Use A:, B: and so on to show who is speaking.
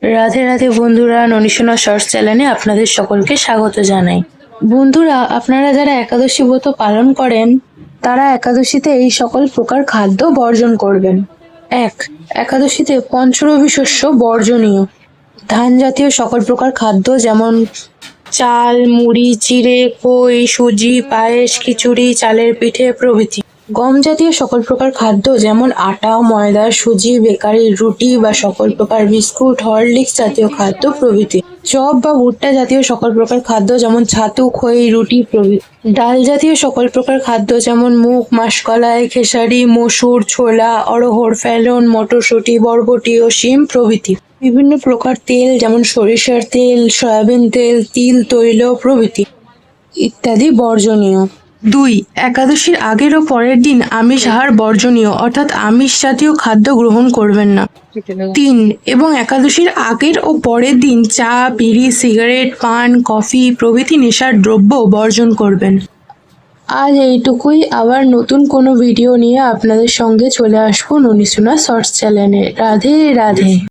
A: রাধে রাধে বন্ধুরা, ননীশোনা শর্টস চ্যানেলে আপনাদের সকলকে স্বাগত জানাই। বন্ধুরা, আপনারা যারা একাদশী ব্রত পালন করেন তারা একাদশীতে এই সকল প্রকার খাদ্য বর্জন করবেন। 1. একাদশীতে পঞ্চরবি শস্য বর্জনীয়। ধান জাতীয় সকল প্রকার খাদ্য যেমন চাল, মুড়ি, চিড়ে, খই, সুজি, পায়েস, খিচুড়ি, চালের পিঠে প্রভৃতি। গম জাতীয় সকল প্রকার খাদ্য যেমন আটা, ময়দা, সুজি, বেকারি, রুটি বা সকল প্রকার বিস্কুট, হরলিক্স জাতীয় খাদ্য প্রভৃতি। চপ বা ভুট্টা জাতীয় সকল প্রকার খাদ্য যেমন ছাতু, খই, রুটি প্রভৃতি। ডাল জাতীয় সকল প্রকার খাদ্য যেমন মুগ, মাসকলাই, খেসারি, মসুর, ছোলা, অড়হর, ফেলন, মটরশুঁটি, বরবটি ও শিম প্রভৃতি। বিভিন্ন প্রকার তেল যেমন সরিষার তেল, সয়াবিন তেল, তিল, তৈল প্রভৃতি ইত্যাদি বর্জনীয়। 2. একাদশীর আগের ও পরের দিন আমিষ আহার বর্জনীয়, অর্থাৎ আমিষ জাতীয় খাদ্য গ্রহণ করবেন না। 3. এবং একাদশীর আগের ও পরের দিন চা, বিড়ি, সিগারেট, পান, কফি প্রভৃতি নেশার দ্রব্য বর্জন করবেন। আজ এইটুকুই। আবার নতুন কোনো ভিডিও নিয়ে আপনাদের সঙ্গে চলে আসবো ননীশোনা শর্টস চ্যানেলে। রাধে রাধে।